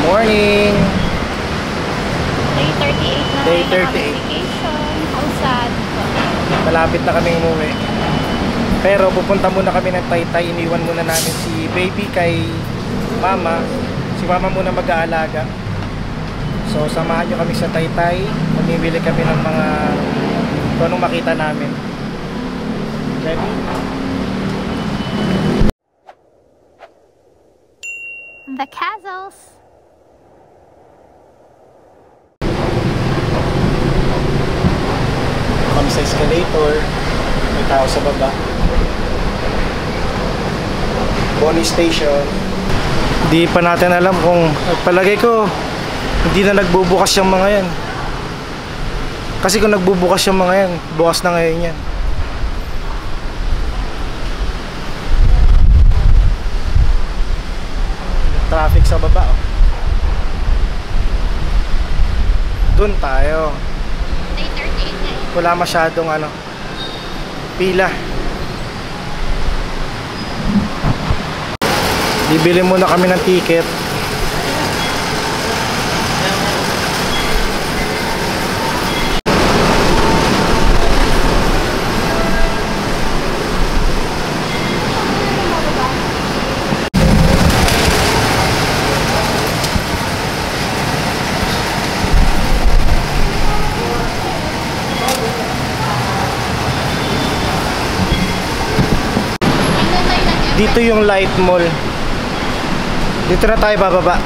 Morning! Day 38 na. Day 38. Vacation. How sad. Malapit na kami umuwi. Pero pupunta muna kami ng Taytay. Iniwan muna namin si baby kay mama. Si mama muna mag-aalaga. So samahan nyo kami sa Taytay. Mamimili kami ng mga kung anong makita namin. Ready? The castles. Kami sa escalator. May tao sa baba. Bonnie Station. Di pa natin alam kung palagay ko hindi na nagbubukas yung mga yan. Kasi kung nagbubukas yung mga yan, bukas na ngayon yan. Traffic sa baba, oh. Doon tayo. Day 38 na. Wala masyadong pila. Bibili muna kami ng ticket. Dito yung Light Mall. Dito na tayo bababa.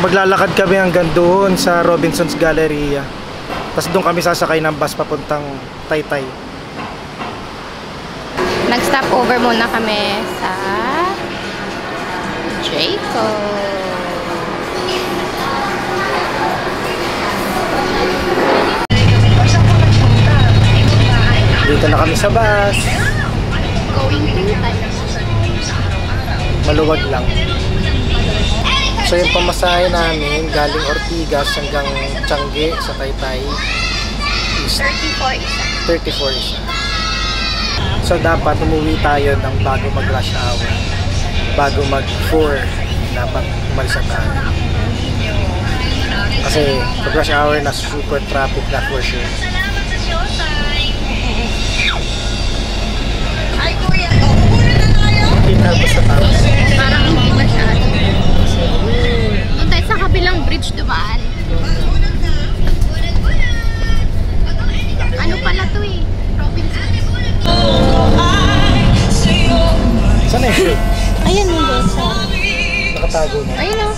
Maglalakad kami hanggang doon sa Robinson's Galleria. Tapos doon kami sasakay ng bus papuntang Taytay. Nag-stop over muna kami sa Jayco. Dito na kami sa bus. Going to Taytay. Maluwag lang. So yung pamasahe namin galing Ortigas hanggang Tiangge sa Taytay is 34 isa. 34 isa. So dapat umuwi tayo ng bago mag rush hour. Bago mag 4 dapat umalis na tayo. Kasi pag rush hour na super traffic na for sure. Ay kuya, Kita ba sa taas? parang hindi masyado. Doon tayo sa kabilang bridge dumaan. Ano pala to eh? Robinson. Saan eh? Ayan mo doon sa... Nakatago na. Ayun o.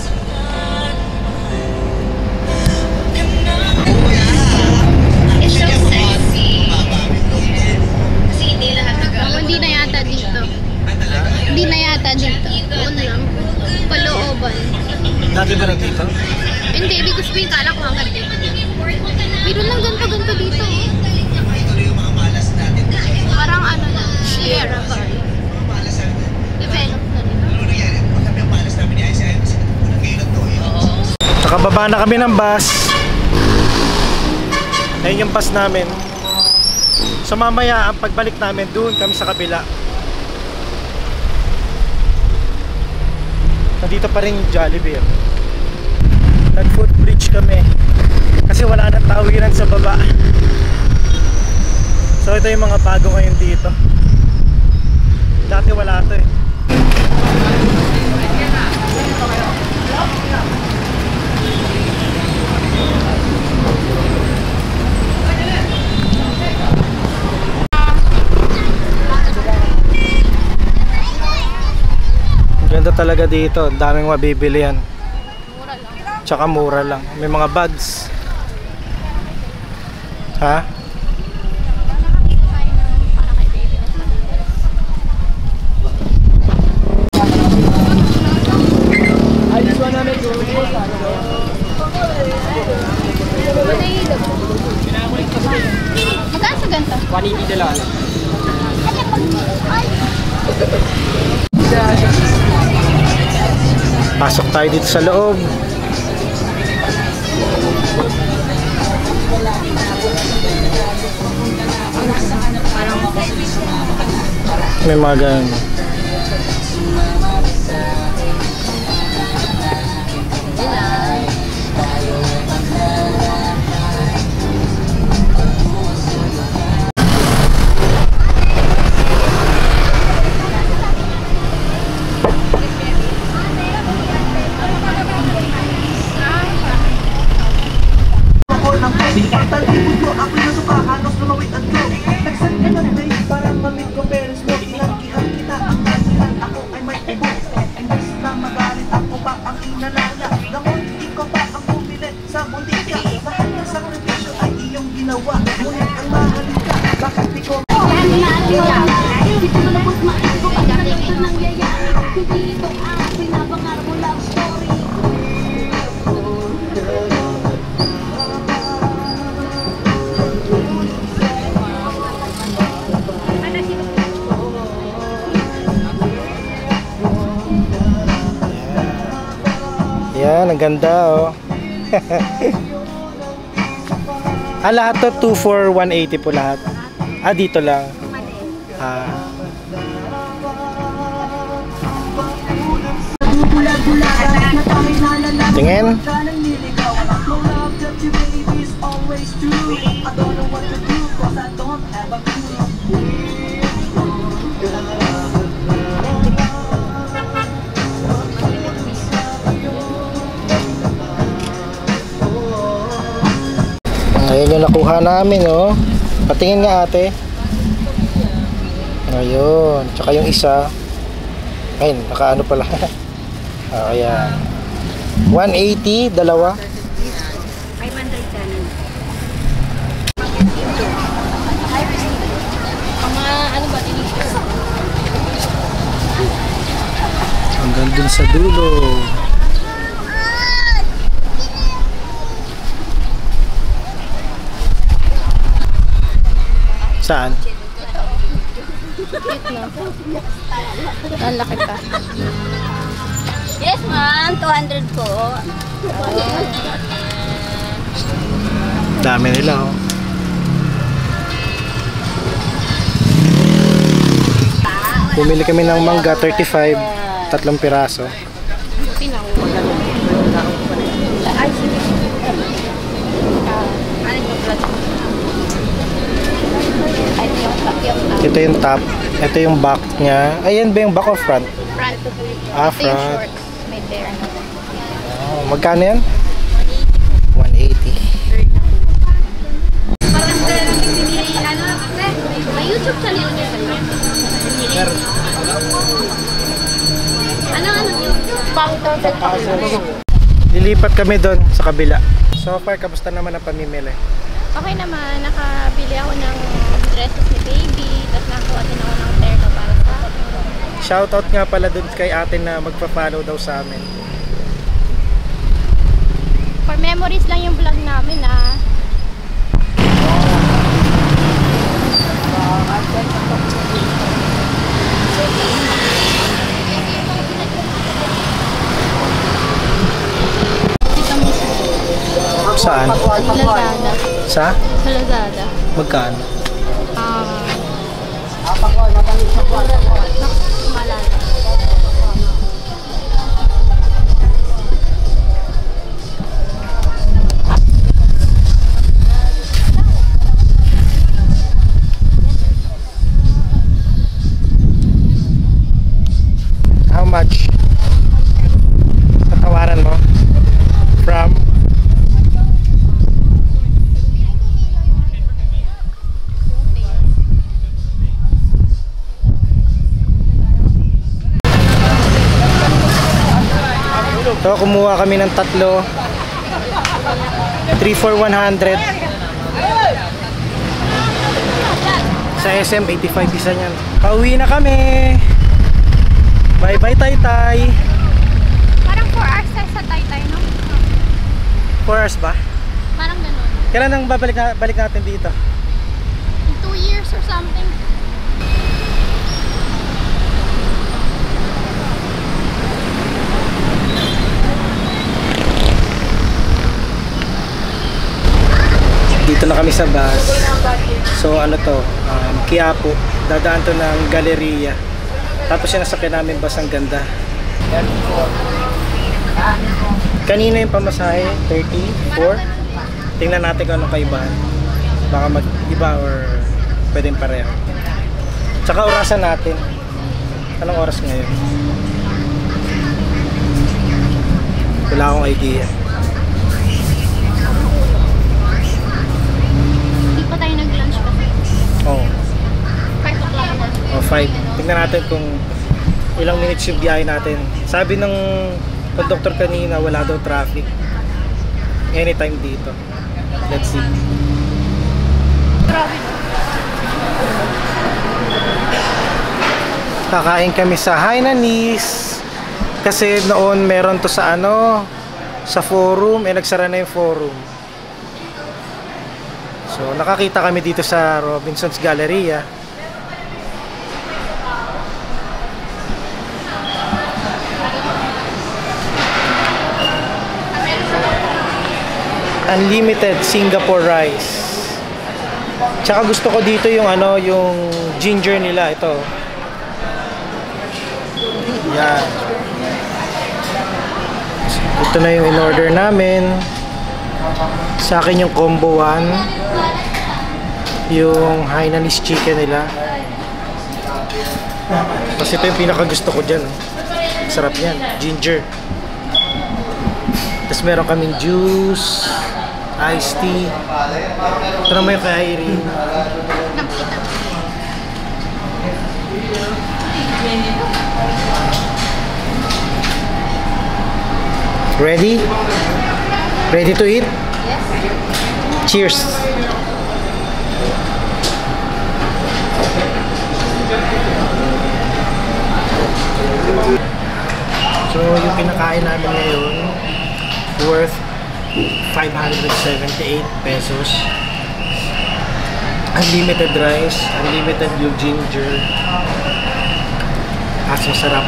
It's so sexy. Kasi hindi lahat hindi na yata dito. Hindi na yata dito. Doon lang. Palooban. Dati ba nandito? Hindi, ibig ko sabihin kala ko hanggang dito. Pero lang ganto-ganto dito. Parang lang, Sierra Valley. Develop na rin. Nakababa na kami ng bus. Ayun yung bus namin. So mamaya ang pagbalik namin doon kami sa kabila. Nandito pa rin yung Jollibee. Nag-footbridge kami kasi wala nang tawiran sa baba. Ito yung mga bago ngayon dito. Dati wala to eh. Ganda talaga dito, daming mabibili yan. Tsaka mura lang. May mga bags. Ha? Magkano sa ganito? 180 dala. Pasok tayo dito sa loob. May mga ganun. Yan, ang ganda oh. Lahat to 2 for 180 po lahat. Dito lang. Tingin. Ayan yung nakuha namin oh. Patingin nga ate. Ayun. Tsaka yung isa. Ayun, nakaano pala. Ayan. 180, dalawa. 500 kanin. Ano ba delicious? Hanggang dun sa dulo. Saan? Ang laki pa. Yes, ma'am. 200 po. Dami nila oh. Bumili kami ng mangga 35, 3 piraso. Ito yung top. Ito yung back niya. Ayan ba yung back or front? Front. Front. Ito yung short. May bear. Magkano yan? 180. May YouTube channel niya kayo. Ano yun? Lilipat kami doon sa kabila. So far, kamusta naman ang pamimili? Okay naman. Nakabili ako ng dresses ni baby. Tapos nakakuha din ako ng terno para sa akin. Shoutout nga pala doon kay ate na magpa-follow daw sa amin. For memories lang yung vlog namin ah. Saan? Lazada. Sa? Sa Lazada. Magkano? Malala. So kumuha kami ng tatlo. 3 for 100. Sa SM 85 isa niyan. Pauwi na kami. Bye bye Taytay. Parang 4 hours tayo sa Taytay, no? 4 hours ba? Parang ganun. Kailan nang balik natin dito? In 2 years or something. Dito na kami sa bus. So ano to, Quiapo. Dadaan to ng Galleria. Tapos yung nasakyan namin bus, ang ganda. Kanina yung pamasahe, 34. Tingnan natin kung anong kaibahan. Baka mag-iba or pwedeng pareho. Tsaka orasan natin. Anong oras ngayon? Wala akong idea. Hindi pa tayo nag-lunch kasi. Oo. 5 o'clock na. O 5. Tingnan natin kung ilang minutes yung biyahe natin. Sabi ng conductor kanina, wala daw traffic. Anytime dito. Let's see. Grabe. Kakain kami sa Hainanese. Kasi noon meron to sa sa forum. Nagsara na yung forum. So nakakita kami dito sa Robinson's Galleria. Unlimited Singapore rice. Tsaka gusto ko dito yung yung ginger nila, ito. Yan. Ito na yung in-order namin. Sa akin yung combo 1. Yung Hainanese chicken nila. Kasi ito yung pinaka gusto ko dyan. Sarap yan, ginger. Tapos meron kaming juice, iced tea. Ito naman yung kay Irene. Nakita. Ready? Ready to eat? Yes. Cheers! So yung kinakain namin ngayon worth 578 pesos. Unlimited rice, unlimited yung ginger. At masarap.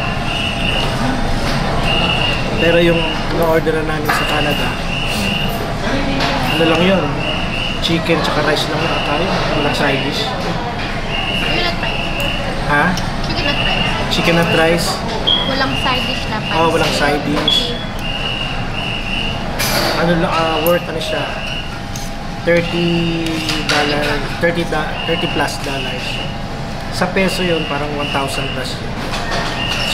Pero yung na-order na namin sa Canada, ano lang yun? Chicken tsaka rice lang yun. Tayo, walang side dish. Chicken at rice. Ha? Chicken at rice. Chicken at rice? Walang side dish na pa. Oh, walang side dish. Ano lang, worth siya? $30 plus dollars. Sa peso yun, parang 1,000 plus.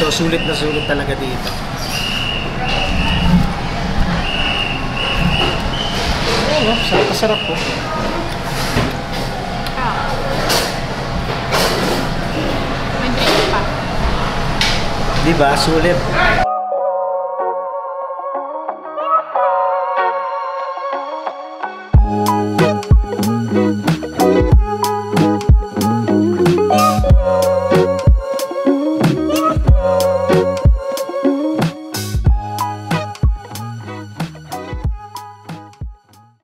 So, sulit na sulit talaga dito. Ayun, sarap po. May drink pa. Diba? Sulit.